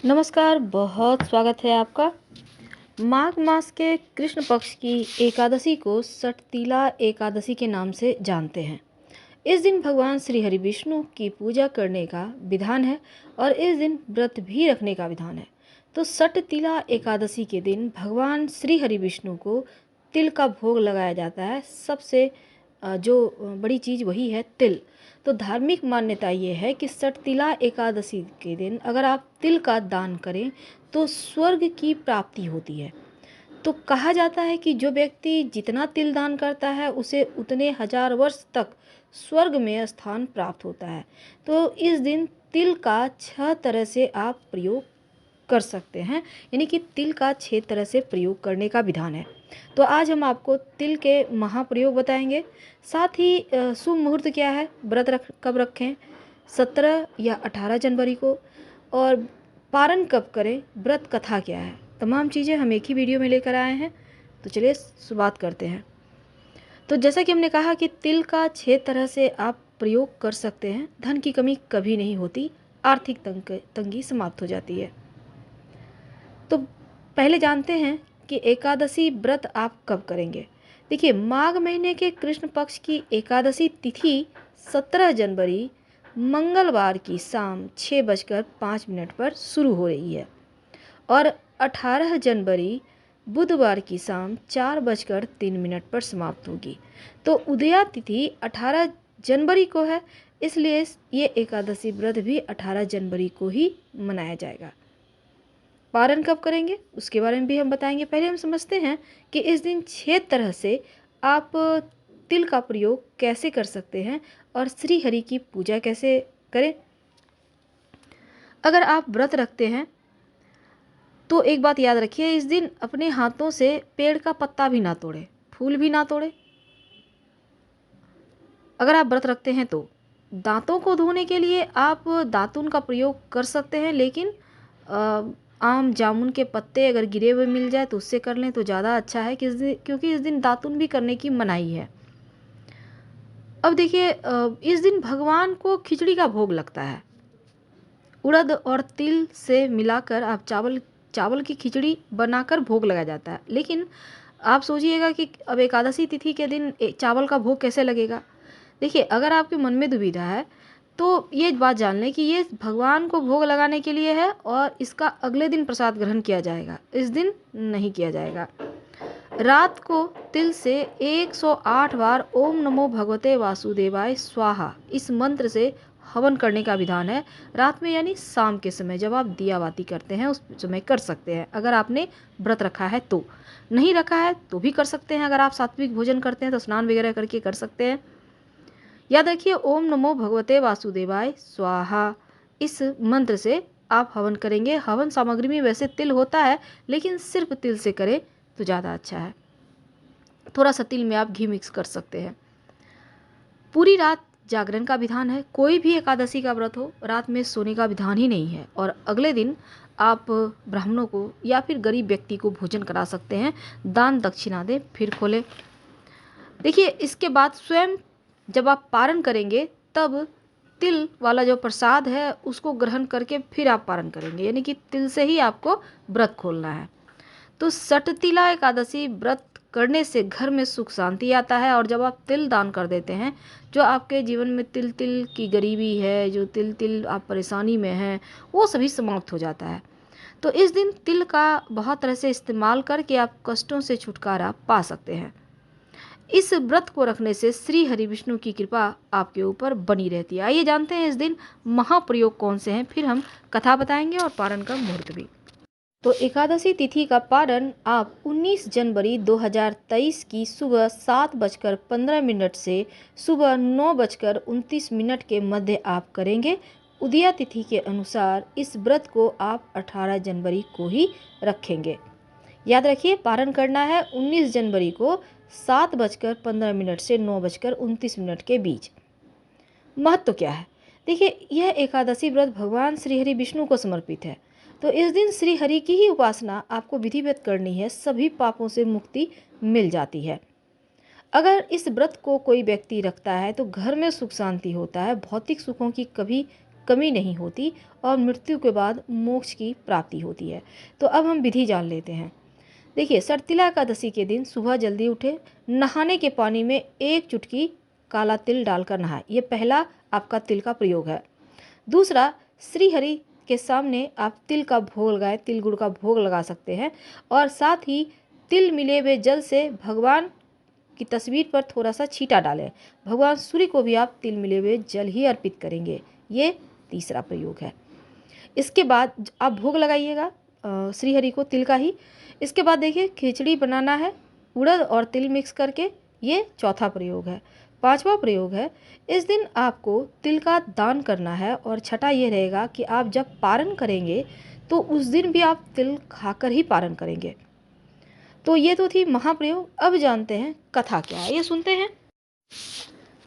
नमस्कार, बहुत स्वागत है आपका। माघ मास के कृष्ण पक्ष की एकादशी को सटतिला एकादशी के नाम से जानते हैं। इस दिन भगवान श्री हरि विष्णु की पूजा करने का विधान है और इस दिन व्रत भी रखने का विधान है। तो सटतिला एकादशी के दिन भगवान श्री हरि विष्णु को तिल का भोग लगाया जाता है। सबसे जो बड़ी चीज़ वही है तिल। तो धार्मिक मान्यता ये है कि सटतिला एकादशी के दिन अगर आप तिल का दान करें तो स्वर्ग की प्राप्ति होती है। तो कहा जाता है कि जो व्यक्ति जितना तिल दान करता है उसे उतने हजार वर्ष तक स्वर्ग में स्थान प्राप्त होता है। तो इस दिन तिल का 6 तरह से आप प्रयोग कर सकते हैं, यानी कि तिल का 6 तरह से प्रयोग करने का विधान है। तो आज हम आपको तिल के महाप्रयोग बताएंगे। साथ ही शुभ मुहूर्त क्या है, व्रत कब रखें, 17 या 18 जनवरी को, और पारण कब करें, व्रत कथा क्या है, तमाम चीज़ें हम एक ही वीडियो में लेकर आए हैं। तो चलिए शुरुआत करते हैं। तो जैसा कि हमने कहा कि तिल का 6 तरह से आप प्रयोग कर सकते हैं। धन की कमी कभी नहीं होती, आर्थिक तंगी समाप्त हो जाती है। तो पहले जानते हैं कि एकादशी व्रत आप कब करेंगे। देखिए, माघ महीने के कृष्ण पक्ष की एकादशी तिथि 17 जनवरी मंगलवार की शाम 6:05 पर शुरू हो रही है और 18 जनवरी बुधवार की शाम 4:03 पर समाप्त होगी। तो उदया तिथि 18 जनवरी को है, इसलिए ये एकादशी व्रत भी 18 जनवरी को ही मनाया जाएगा। पारण कब करेंगे उसके बारे में भी हम बताएंगे। पहले हम समझते हैं कि इस दिन 6 तरह से आप तिल का प्रयोग कैसे कर सकते हैं और श्री हरि की पूजा कैसे करें। अगर आप व्रत रखते हैं तो एक बात याद रखिए, इस दिन अपने हाथों से पेड़ का पत्ता भी ना तोड़े, फूल भी ना तोड़े। अगर आप व्रत रखते हैं तो दांतों को धोने के लिए आप दातुन का प्रयोग कर सकते हैं, लेकिन आम जामुन के पत्ते अगर गिरे हुए मिल जाए तो उससे कर लें तो ज़्यादा अच्छा है, क्योंकि इस दिन दातुन भी करने की मनाही है। अब देखिए, इस दिन भगवान को खिचड़ी का भोग लगता है। उड़द और तिल से मिलाकर आप चावल की खिचड़ी बनाकर भोग लगाया जाता है। लेकिन आप सोचिएगा कि अब एकादशी तिथि के दिन चावल का भोग कैसे लगेगा। देखिए, अगर आपके मन में दुविधा है तो ये बात जान लें कि ये भगवान को भोग लगाने के लिए है और इसका अगले दिन प्रसाद ग्रहण किया जाएगा, इस दिन नहीं किया जाएगा। रात को तिल से 108 बार ओम नमो भगवते वासुदेवाय स्वाहा इस मंत्र से हवन करने का विधान है। रात में यानी शाम के समय जब आप दिया बाती करते हैं उस समय कर सकते हैं। अगर आपने व्रत रखा है तो, नहीं रखा है तो भी कर सकते हैं। अगर आप सात्विक भोजन करते हैं तो स्नान वगैरह करके कर सकते हैं। याद रखिए, ओम नमो भगवते वासुदेवाय स्वाहा इस मंत्र से आप हवन करेंगे। हवन सामग्री में वैसे तिल होता है, लेकिन सिर्फ तिल से करें तो ज़्यादा अच्छा है। थोड़ा सा तिल में आप घी मिक्स कर सकते हैं। पूरी रात जागरण का विधान है। कोई भी एकादशी का व्रत हो, रात में सोने का विधान ही नहीं है। और अगले दिन आप ब्राह्मणों को या फिर गरीब व्यक्ति को भोजन करा सकते हैं, दान दक्षिणा दें फिर खोलें। देखिए, इसके बाद स्वयं जब आप पारण करेंगे तब तिल वाला जो प्रसाद है उसको ग्रहण करके फिर आप पारण करेंगे, यानी कि तिल से ही आपको व्रत खोलना है। तो सटतिला एकादशी व्रत करने से घर में सुख शांति आता है। और जब आप तिल दान कर देते हैं, जो आपके जीवन में तिल तिल की गरीबी है, जो तिल तिल आप परेशानी में हैं, वो सभी समाप्त हो जाता है। तो इस दिन तिल का बहुत तरह से इस्तेमाल करके आप कष्टों से छुटकारा पा सकते हैं। इस व्रत को रखने से श्री हरि विष्णु की कृपा आपके ऊपर बनी रहती है। आइए जानते हैं इस दिन महाप्रयोग कौन से हैं, फिर हम कथा बताएंगे और पारण का मुहूर्त भी। तो एकादशी तिथि का पारण आप 19 जनवरी 2023 की सुबह 7:15 से सुबह 9:29 के मध्य आप करेंगे। उदया तिथि के अनुसार इस व्रत को आप 18 जनवरी को ही रखेंगे। याद रखिए, पारण करना है 19 जनवरी को 7:15 से 9:29 के बीच। महत्व क्या है? देखिए, यह एकादशी व्रत भगवान श्री हरि विष्णु को समर्पित है। तो इस दिन श्री हरि की ही उपासना आपको विधिवत करनी है, सभी पापों से मुक्ति मिल जाती है। अगर इस व्रत को कोई व्यक्ति रखता है तो घर में सुख शांति होता है, भौतिक सुखों की कभी कमी नहीं होती और मृत्यु के बाद मोक्ष की प्राप्ति होती है। तो अब हम विधि जान लेते हैं। देखिए, सरतिला एकादशी के दिन सुबह जल्दी उठे, नहाने के पानी में 1 चुटकी काला तिल डालकर नहाए। ये पहला आपका तिल का प्रयोग है। दूसरा, श्री हरि के सामने आप तिल का भोग लगाएं, तिल गुड़ का भोग लगा सकते हैं और साथ ही तिल मिले हुए जल से भगवान की तस्वीर पर थोड़ा सा छींटा डालें। भगवान सूर्य को भी आप तिल मिले हुए जल ही अर्पित करेंगे। ये तीसरा प्रयोग है। इसके बाद आप भोग लगाइएगा श्री हरि को तिल का ही। इसके बाद देखिए, खिचड़ी बनाना है उड़द और तिल मिक्स करके, ये चौथा प्रयोग है। पांचवा प्रयोग है, इस दिन आपको तिल का दान करना है और छठा ये रहेगा कि आप जब पारण करेंगे तो उस दिन भी आप तिल खाकर ही पारण करेंगे। तो ये तो थी महाप्रयोग। अब जानते हैं कथा क्या है, ये सुनते हैं।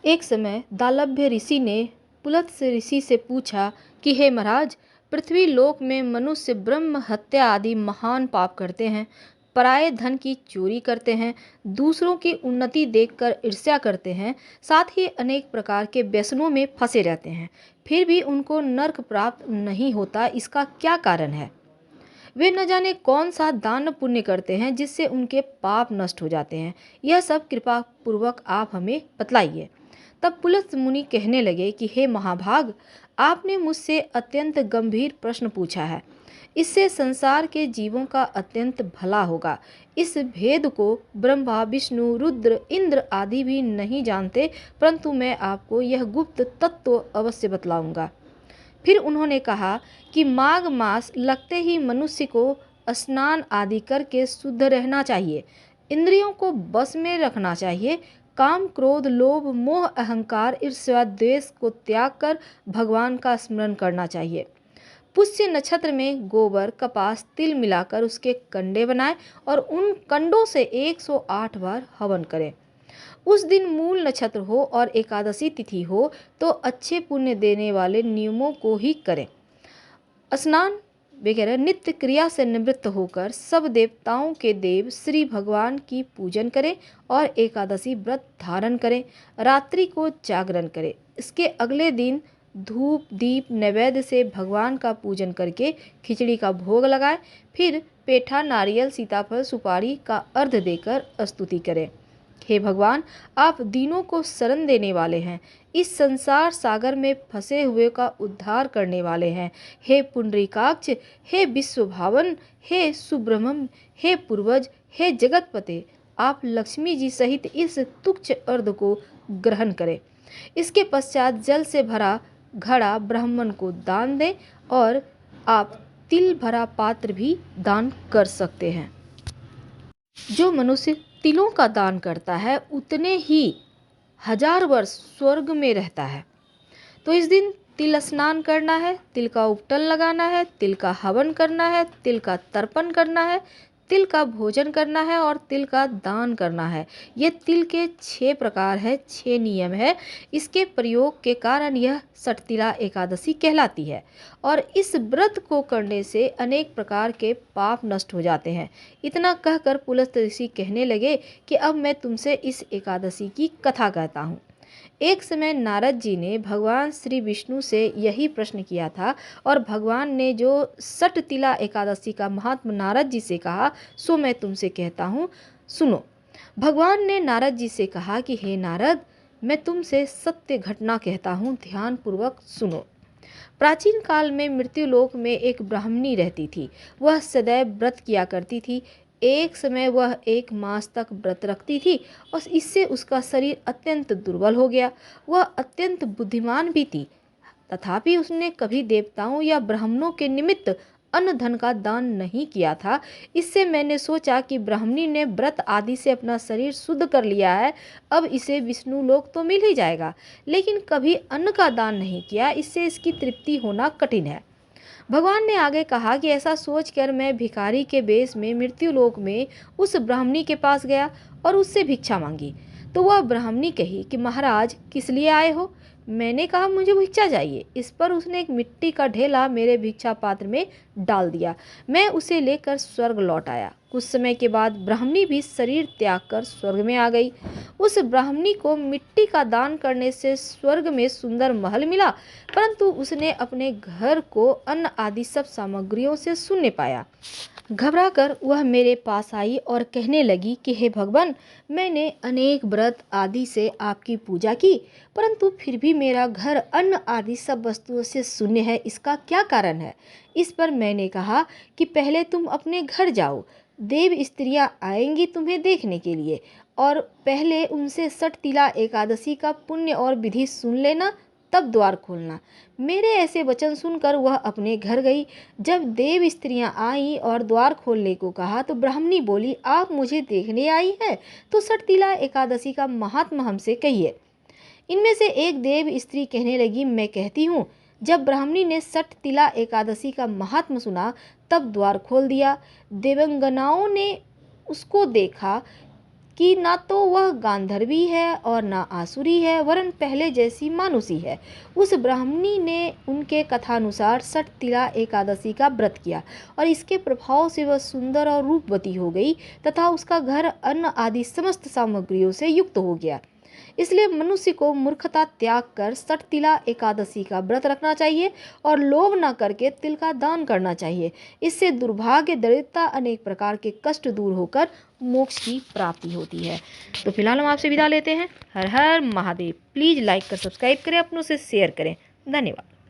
एक समय दालभ्य ऋषि ने पुलत्स्य ऋषि से पूछा कि हे महाराज, पृथ्वी लोक में मनुष्य ब्रह्म हत्या आदि महान पाप करते हैं, पराये धन की चोरी करते हैं, दूसरों की उन्नति देखकर ईर्ष्या करते हैं, साथ ही अनेक प्रकार के व्यसनों में फंसे रहते हैं, फिर भी उनको नरक प्राप्त नहीं होता। इसका क्या कारण है? वे न जाने कौन सा दान पुण्य करते हैं जिससे उनके पाप नष्ट हो जाते हैं। यह सब कृपा पूर्वक आप हमें बतलाइए। तब पुलत्स्य मुनि कहने लगे कि हे महाभाग, आपने मुझसे अत्यंत गंभीर प्रश्न पूछा है। इससे संसार के जीवों का अत्यंत भला होगा। इस भेद को ब्रह्मा, विष्णु, रुद्र, इंद्र आदि भी नहीं जानते, परंतु मैं आपको यह गुप्त तत्व अवश्य बतलाऊंगा। फिर उन्होंने कहा कि माघ मास लगते ही मनुष्य को स्नान आदि करके शुद्ध रहना चाहिए, इंद्रियों को बस में रखना चाहिए, काम, क्रोध, लोभ, मोह, अहंकार, ईर्ष्या, द्वेष को त्याग कर भगवान का स्मरण करना चाहिए। पुष्य नक्षत्र में गोबर, कपास, तिल मिलाकर उसके कंडे बनाएं और उन कंडों से 108 बार हवन करें। उस दिन मूल नक्षत्र हो और एकादशी तिथि हो तो अच्छे पुण्य देने वाले नियमों को ही करें। स्नान वगैरह नित्य क्रिया से निवृत्त होकर सब देवताओं के देव श्री भगवान की पूजन करें और एकादशी व्रत धारण करें। रात्रि को जागरण करें। इसके अगले दिन धूप दीप नैवेद्य से भगवान का पूजन करके खिचड़ी का भोग लगाएं। फिर पेठा, नारियल, सीताफल, सुपारी का अर्घ देकर स्तुति करें। हे भगवान, आप दीनों को शरण देने वाले हैं, इस संसार सागर में फंसे हुए का उद्धार करने वाले हैं। हे पुंडरीकाक्ष, हे विश्वभावन, हे सुब्रह्मण्य, हे पूर्वज, हे जगतपते, आप लक्ष्मी जी सहित इस तुच्छ अर्घ को ग्रहण करें। इसके पश्चात जल से भरा घड़ा ब्राह्मण को दान दें और आप तिल भरा पात्र भी दान कर सकते हैं। जो मनुष्य तिलों का दान करता है उतने ही 1000 वर्ष स्वर्ग में रहता है। तो इस दिन तिल स्नान करना है, तिल का उपटन लगाना है, तिल का हवन करना है, तिल का तर्पण करना है, तिल का भोजन करना है और तिल का दान करना है। ये तिल के 6 प्रकार है, 6 नियम है। इसके प्रयोग के कारण यह सठतिला एकादशी कहलाती है और इस व्रत को करने से अनेक प्रकार के पाप नष्ट हो जाते हैं। इतना कहकर पुलत्स्य ऋषि कहने लगे कि अब मैं तुमसे इस एकादशी की कथा कहता हूँ। एक समय नारद जी ने भगवान श्री विष्णु से यही प्रश्न किया था और भगवान ने जो सठतिला एकादशी का महात्म नारद जी से कहा सो मैं तुमसे कहता हूँ, सुनो। भगवान ने नारद जी से कहा कि हे नारद, मैं तुमसे सत्य घटना कहता हूँ, ध्यान पूर्वक सुनो। प्राचीन काल में मृत्युलोक में एक ब्राह्मणी रहती थी। वह सदैव व्रत किया करती थी। एक समय वह 1 मास तक व्रत रखती थी और इससे उसका शरीर अत्यंत दुर्बल हो गया। वह अत्यंत बुद्धिमान भी थी, तथापि उसने कभी देवताओं या ब्राह्मणों के निमित्त अन्न धन का दान नहीं किया था। इससे मैंने सोचा कि ब्राह्मणी ने व्रत आदि से अपना शरीर शुद्ध कर लिया है, अब इसे विष्णु लोक तो मिल ही जाएगा, लेकिन कभी अन्न का दान नहीं किया, इससे इसकी तृप्ति होना कठिन है। भगवान ने आगे कहा कि ऐसा सोचकर मैं भिखारी के वेश में मृत्युलोक में उस ब्राह्मणी के पास गया और उससे भिक्षा मांगी। तो वह ब्राह्मणी कही कि महाराज, किस लिए आए हो? मैंने कहा मुझे भिक्षा चाहिए। इस पर उसने एक मिट्टी का ढेला मेरे भिक्षा पात्र में डाल दिया। मैं उसे लेकर स्वर्ग लौट आया। कुछ समय के बाद ब्राह्मणी भी शरीर त्याग कर स्वर्ग में आ गई। उस ब्राह्मणी को मिट्टी का दान करने से स्वर्ग में सुंदर महल मिला, परंतु उसने अपने घर को अन्न आदि सब सामग्रियों से शून्य पाया। घबराकर वह मेरे पास आई और कहने लगी कि हे भगवान, मैंने अनेक व्रत आदि से आपकी पूजा की, परंतु फिर भी मेरा घर अन्न आदि सब वस्तुओं से शून्य है, इसका क्या कारण है? इस पर मैंने कहा कि पहले तुम अपने घर जाओ, देव स्त्रियां आएंगी तुम्हें देखने के लिए, और पहले उनसे षट तिला एकादशी का पुण्य और विधि सुन लेना, तब द्वार खोलना। मेरे ऐसे वचन सुनकर वह अपने घर गई। जब देव स्त्रियां आईं और द्वार खोलने को कहा तो ब्राह्मणी बोली, आप मुझे देखने आई है तो षट तिला एकादशी का महात्मा हमसे कहिए। इनमें से एक देव स्त्री कहने लगी, मैं कहती हूँ। जब ब्राह्मणी ने षट तिला एकादशी का महात्मा सुना तब द्वार खोल दिया। देवंगनाओं ने उसको देखा कि ना तो वह गांधर्वी है और ना आसुरी है, वरन पहले जैसी मानुषी है। उस ब्राह्मणी ने उनके कथानुसार षट तिला एकादशी का व्रत किया और इसके प्रभाव से वह सुंदर और रूपवती हो गई तथा उसका घर अन्न आदि समस्त सामग्रियों से युक्त हो गया। इसलिए मनुष्य को मूर्खता त्याग कर षट तिला एकादशी का व्रत रखना चाहिए और लोभ न करके तिल का दान करना चाहिए। इससे दुर्भाग्य, दरिद्रता, अनेक प्रकार के कष्ट दूर होकर मोक्ष की प्राप्ति होती है। तो फिलहाल हम आपसे विदा लेते हैं। हर हर महादेव। प्लीज़ लाइक कर सब्सक्राइब करें, अपनों से शेयर करें। धन्यवाद।